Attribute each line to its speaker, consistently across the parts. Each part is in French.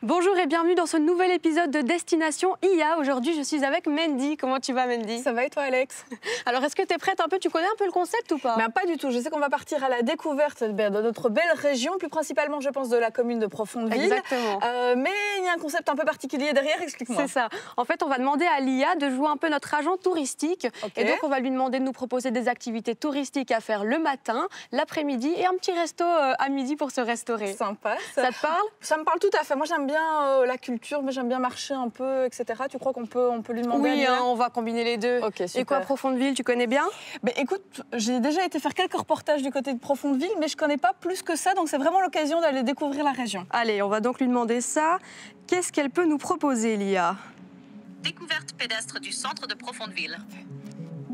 Speaker 1: Bonjour et bienvenue dans ce nouvel épisode de Destination IA. Aujourd'hui, je suis avec Mandy. Comment tu vas, Mandy?
Speaker 2: Ça va et toi, Alex?
Speaker 1: Alors, est-ce que tu es prête un peu? Tu connais un peu le concept ou pas?
Speaker 2: Pas du tout. Je sais qu'on va partir à la découverte de notre belle région, plus principalement, je pense, de la commune de Profondeville.
Speaker 1: Exactement.
Speaker 2: Mais il y a un concept un peu particulier derrière. Explique-moi.
Speaker 1: C'est ça. En fait, on va demander à l'IA de jouer un peu notre agent touristique.
Speaker 2: Okay.
Speaker 1: Et donc, on va lui demander de nous proposer des activités touristiques à faire le matin, l'après-midi et un petit resto à midi pour se restaurer.
Speaker 2: Sympa.
Speaker 1: Ça te parle?
Speaker 2: Ça me parle tout à fait. Moi, j'aime bien la culture, mais j'aime bien marcher un peu, etc. Tu crois qu'on peut lui demander?
Speaker 1: Oui, on va combiner les deux.
Speaker 2: Ok, super.
Speaker 1: Et quoi, Profondeville, tu connais bien?
Speaker 2: Écoute, j'ai déjà été faire quelques reportages du côté de Profondeville, mais je connais pas plus que ça, donc c'est vraiment l'occasion d'aller découvrir la région.
Speaker 1: Allez, on va donc lui demander ça. Qu'est-ce qu'elle peut nous proposer, l'IA?
Speaker 3: Découverte pédestre du centre de Profondeville.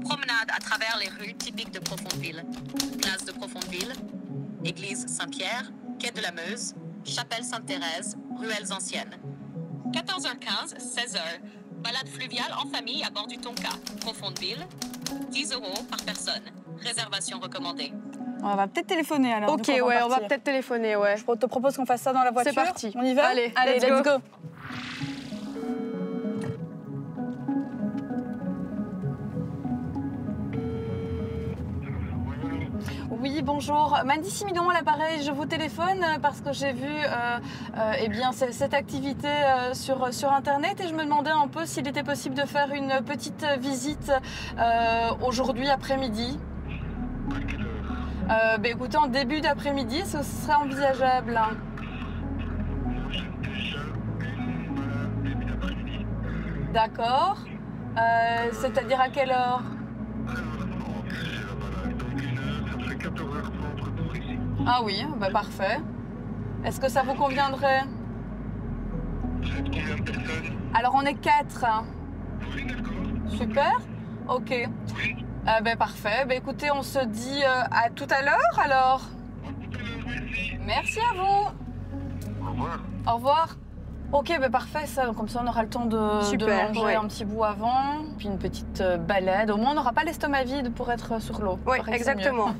Speaker 3: Promenade à travers les rues typiques de Profondeville. Place de Profondeville, église Saint-Pierre, quai de la Meuse, chapelle Sainte-Thérèse, ruelles anciennes. 14h15, 16h. Balade fluviale en famille à bord du Tonka. Profondeville, 10 € par personne. Réservation recommandée.
Speaker 2: On va peut-être téléphoner alors.
Speaker 1: Ok, ouais, on va peut-être téléphoner, ouais.
Speaker 2: Je te propose qu'on fasse ça dans la voiture.
Speaker 1: C'est parti.
Speaker 2: On y va?
Speaker 1: Allez,
Speaker 2: let's go. Oui, bonjour. Mandy Simidon à l'appareil. Je vous téléphone parce que j'ai vu cette activité sur Internet et je me demandais un peu s'il était possible de faire une petite visite aujourd'hui après-midi. Écoutez, en début d'après-midi, est-ce que ce serait envisageable? D'accord. C'est-à-dire à quelle heure? Ah oui, parfait. Est-ce que ça vous conviendrait?
Speaker 4: Combien de personnes?
Speaker 2: Alors on est 4.
Speaker 4: Oui, d'accord.
Speaker 2: Super. Ok.
Speaker 4: Oui.
Speaker 2: Parfait. Écoutez, on se dit à tout à l'heure alors.
Speaker 4: À tout à l'heure, merci.
Speaker 2: Merci à vous.
Speaker 4: Au revoir.
Speaker 2: Au revoir. Ok, parfait, ça. Donc, comme ça, on aura le temps de manger
Speaker 1: ouais.
Speaker 2: un petit bout avant, puis une petite balade. Au moins, on n'aura pas l'estomac vide pour être sur l'eau.
Speaker 1: Oui, exactement.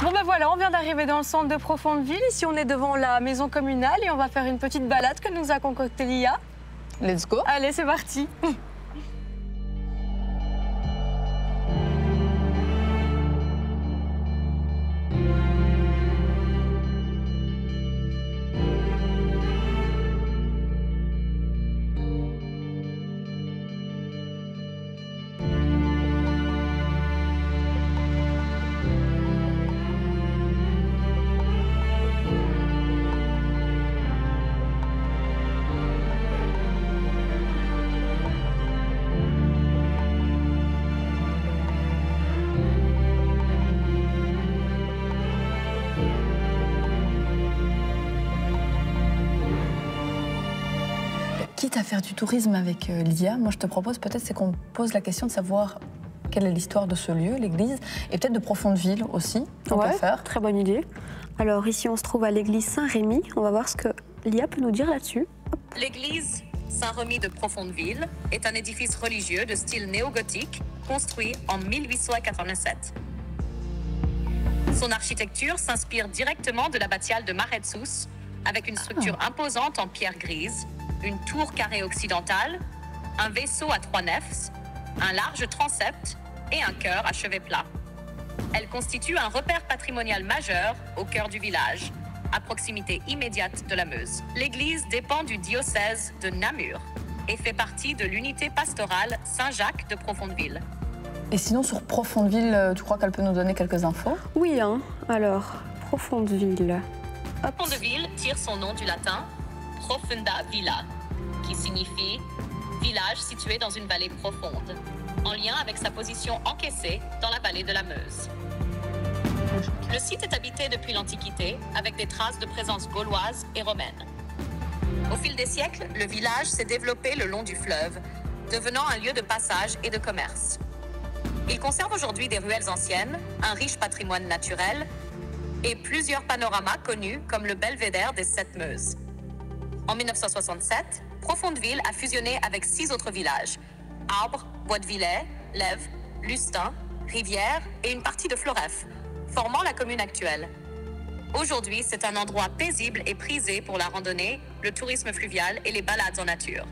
Speaker 1: Bon voilà, on vient d'arriver dans le centre de Profondeville. Ici, on est devant la maison communale et on va faire une petite balade que nous a concoctée l'IA.
Speaker 2: Let's go.
Speaker 1: Allez, c'est parti.
Speaker 5: Quitte à faire du tourisme avec l'IA, moi je te propose peut-être c'est qu'on pose la question de savoir quelle est l'histoire de ce lieu, l'église, et peut-être de Profondeville aussi, on peut faire.
Speaker 1: Très bonne idée. Alors ici, on se trouve à l'église Saint-Rémy. On va voir ce que l'IA peut nous dire là-dessus.
Speaker 3: L'église Saint-Remy de Profondeville est un édifice religieux de style néo-gothique construit en 1887. Son architecture s'inspire directement de l'abbatiale de Maretsus, avec une structure imposante en pierre grise, une tour carrée occidentale, un vaisseau à 3 nefs, un large transept et un chœur à chevet plat. Elle constitue un repère patrimonial majeur au cœur du village, à proximité immédiate de la Meuse. L'église dépend du diocèse de Namur et fait partie de l'unité pastorale Saint-Jacques de Profondeville.
Speaker 5: Et sinon sur Profondeville, tu crois qu'elle peut nous donner quelques infos?
Speaker 1: Oui, alors, Profondeville.
Speaker 3: Profondeville tire son nom du latin Profunda Villa, qui signifie village situé dans une vallée profonde, en lien avec sa position encaissée dans la vallée de la Meuse. Le site est habité depuis l'Antiquité, avec des traces de présence gauloise et romaine. Au fil des siècles, le village s'est développé le long du fleuve, devenant un lieu de passage et de commerce. Il conserve aujourd'hui des ruelles anciennes, un riche patrimoine naturel et plusieurs panoramas connus comme le belvédère des Sept Meuses. En 1967, Profondeville a fusionné avec 6 autres villages, Arbre, Bois-de-Villers, Lèves, Lustin, Rivière et une partie de Floreffe, formant la commune actuelle. Aujourd'hui, c'est un endroit paisible et prisé pour la randonnée, le tourisme fluvial et les balades en nature.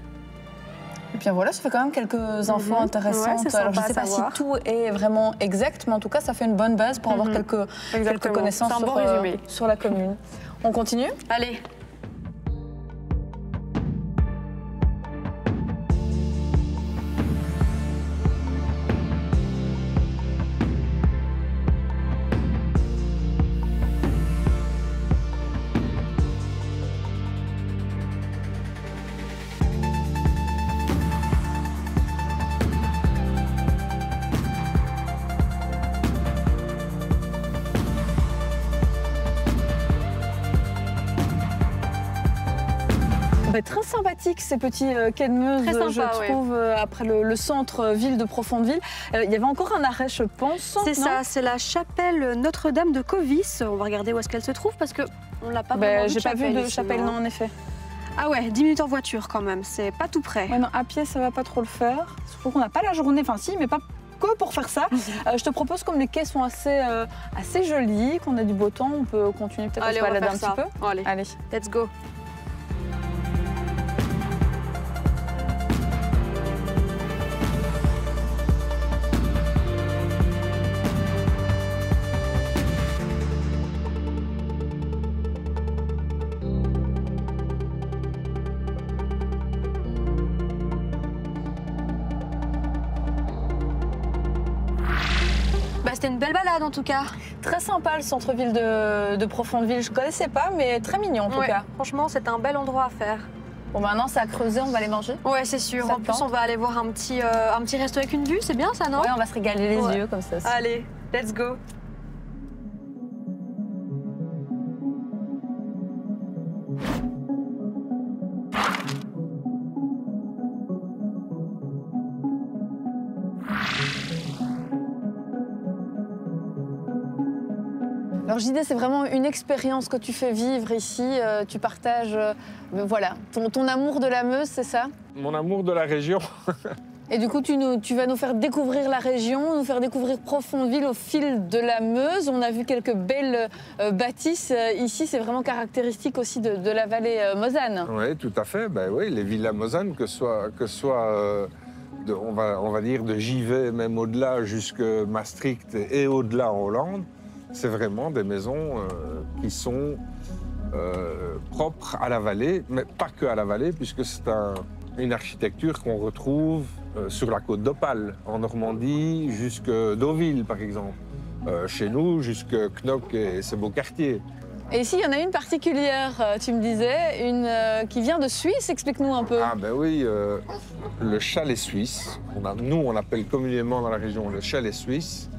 Speaker 5: Et bien voilà, ça fait quand même quelques infos intéressantes.
Speaker 1: Ouais, c'est
Speaker 5: Alors je ne
Speaker 1: sympa
Speaker 5: sais
Speaker 1: à
Speaker 5: pas si
Speaker 1: savoir.
Speaker 5: tout est vraiment exact, mais en tout cas, ça fait une bonne base pour avoir quelques
Speaker 1: Exactement.
Speaker 5: connaissances
Speaker 1: C'est un bon
Speaker 5: sur,
Speaker 1: résumé.
Speaker 5: sur la commune. On continue?
Speaker 1: Allez.
Speaker 5: Très sympathique ces petits quais de Meuse,
Speaker 1: Très sympa,
Speaker 5: je
Speaker 1: ouais.
Speaker 5: trouve, après le centre-ville de Profondeville. Il y avait encore un arrêt, je pense.
Speaker 1: C'est
Speaker 5: non
Speaker 1: ça, c'est la chapelle Notre-Dame de Covis. On va regarder où est-ce qu'elle se trouve parce qu'on l'a pas vraiment vue
Speaker 5: J'ai pas vu de
Speaker 1: ici,
Speaker 5: chapelle, non, en effet.
Speaker 1: Ah ouais, 10 minutes en voiture quand même, c'est pas tout près.
Speaker 5: Ouais, non, à pied, ça va pas trop le faire. Surtout qu'on n'a pas la journée, enfin si, mais pas que pour faire ça. Je te propose, comme les quais sont assez jolis, qu'on a du beau temps, on peut continuer peut-être à se
Speaker 1: Allez, on va
Speaker 5: balader
Speaker 1: faire
Speaker 5: un
Speaker 1: ça.
Speaker 5: petit peu.
Speaker 1: Allez,
Speaker 5: Allez.
Speaker 1: let's go. Bah, c'était une belle balade en tout cas.
Speaker 5: Très sympa le centre-ville de Profondeville, je connaissais pas, mais très mignon en tout
Speaker 1: Ouais,
Speaker 5: cas.
Speaker 1: franchement, c'est un bel endroit à faire.
Speaker 5: Bon, maintenant c'est à creuser, on va aller manger.
Speaker 1: Ouais, c'est sûr.
Speaker 5: Ça
Speaker 1: En
Speaker 5: te
Speaker 1: plus,
Speaker 5: tente
Speaker 1: on va aller voir un petit resto avec une vue, c'est bien ça, non?
Speaker 5: Ouais, on va se régaler les
Speaker 1: Ouais.
Speaker 5: yeux comme ça.
Speaker 1: Allez, let's go.
Speaker 5: Alors JD, c'est vraiment une expérience que tu fais vivre ici. Tu partages voilà, ton amour de la Meuse, c'est ça?
Speaker 4: Mon amour de la région.
Speaker 5: Et du coup, tu vas nous faire découvrir la région, nous faire découvrir Profondeville au fil de la Meuse. On a vu quelques belles bâtisses. Ici, c'est vraiment caractéristique aussi de la vallée mosane.
Speaker 4: Oui, tout à fait. Ben oui, les villas mosanes, que ce soit on va dire de Givet, même au-delà, jusque Maastricht et au-delà en Hollande, c'est vraiment des maisons qui sont propres à la vallée, mais pas que à la vallée, puisque c'est une architecture qu'on retrouve sur la côte d'Opale, en Normandie, jusque Deauville, par exemple. Chez nous, jusque Knock et ses beaux quartiers.
Speaker 5: Et ici, il y en a une particulière, tu me disais, une qui vient de Suisse. Explique-nous un peu.
Speaker 4: Ah ben oui, le chalet suisse, nous on appelle communément dans la région le chalet suisse,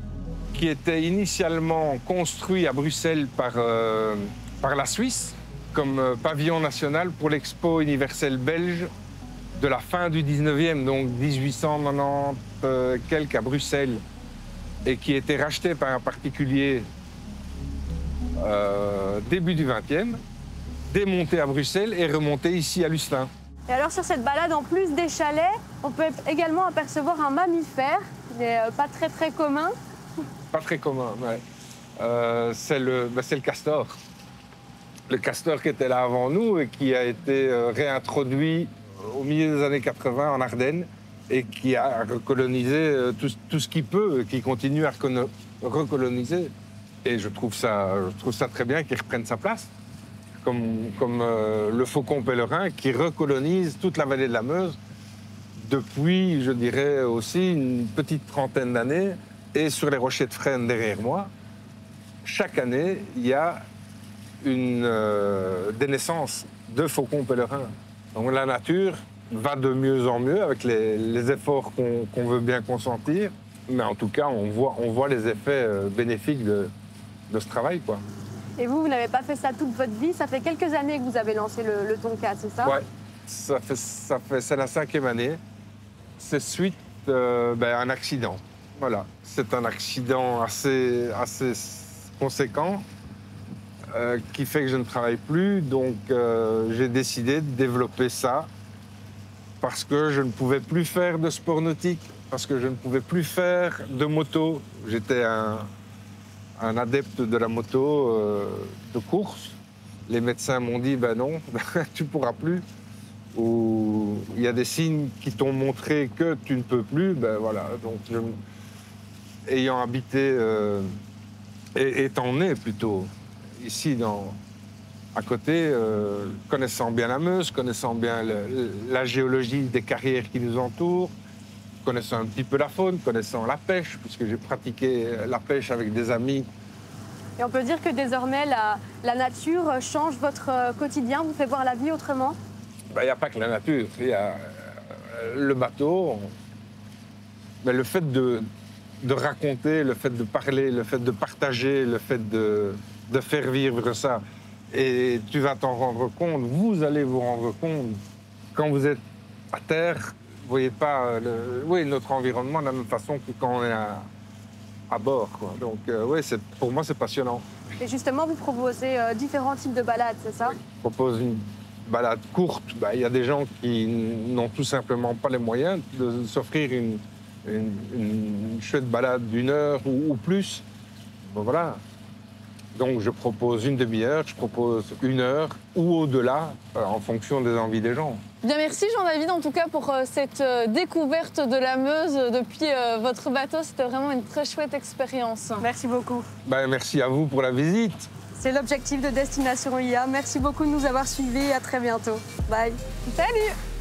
Speaker 4: qui était initialement construit à Bruxelles par la Suisse comme pavillon national pour l'expo universelle belge de la fin du 19e, donc 1890 quelques à Bruxelles, et qui était racheté par un particulier début du 20e, démonté à Bruxelles et remonté ici à Lucelin.
Speaker 1: Et alors sur cette balade, en plus des chalets, on peut également apercevoir un mammifère. Il n'est pas très très commun.
Speaker 4: Pas très commun, ouais. C'est le castor. Le castor qui était là avant nous et qui a été réintroduit au milieu des années 80 en Ardennes et qui a recolonisé tout ce qu'il peut, qui continue à recoloniser. Et je trouve ça très bien qu'il reprenne sa place, comme le faucon pèlerin qui recolonise toute la vallée de la Meuse depuis, je dirais aussi, une petite trentaine d'années. Et sur les rochers de Fresnes derrière moi, chaque année, il y a des naissances de faucons pèlerins. Donc la nature va de mieux en mieux avec les efforts qu'on veut bien consentir. Mais en tout cas, on voit les effets bénéfiques de ce travail, quoi.
Speaker 1: Et vous n'avez pas fait ça toute votre vie. Ça fait quelques années que vous avez lancé le Tonka, c'est ça?
Speaker 4: Ouais, c'est la 5e année. C'est suite un accident. Voilà, c'est un accident assez conséquent qui fait que je ne travaille plus. Donc j'ai décidé de développer ça parce que je ne pouvais plus faire de sport nautique, parce que je ne pouvais plus faire de moto. J'étais un adepte de la moto de course. Les médecins m'ont dit, ben non, tu ne pourras plus. Ou il y a des signes qui t'ont montré que tu ne peux plus. Ben voilà, donc ayant habité, étant né plutôt, ici à côté, connaissant bien la Meuse, connaissant bien la géologie des carrières qui nous entourent, connaissant un petit peu la faune, connaissant la pêche, puisque j'ai pratiqué la pêche avec des amis.
Speaker 1: Et on peut dire que désormais, la nature change votre quotidien, vous fait voir la vie autrement?
Speaker 4: Il n'y a pas que la nature, il y a le bateau. Mais le fait de raconter, le fait de parler, le fait de partager, le fait de faire vivre ça, et tu vas t'en rendre compte, vous allez vous rendre compte, quand vous êtes à terre, vous ne voyez pas notre environnement de la même façon que quand on est à bord, quoi. Donc, pour moi, c'est passionnant.
Speaker 1: Et justement, vous proposez différents types de balades, c'est ça?
Speaker 4: Je propose une balade courte. Il y a des gens qui n'ont tout simplement pas les moyens de s'offrir une chouette balade d'1 heure ou plus. Bon, voilà. Donc, je propose une demi-heure, je propose 1 heure ou au-delà, en fonction des envies des gens.
Speaker 5: Bien, merci Jean-David en tout cas pour cette découverte de la Meuse depuis votre bateau. C'était vraiment une très chouette expérience.
Speaker 1: Merci beaucoup.
Speaker 4: Merci à vous pour la visite.
Speaker 1: C'est l'objectif de Destination IA. Merci beaucoup de nous avoir suivis et à très bientôt. Bye.
Speaker 5: Salut!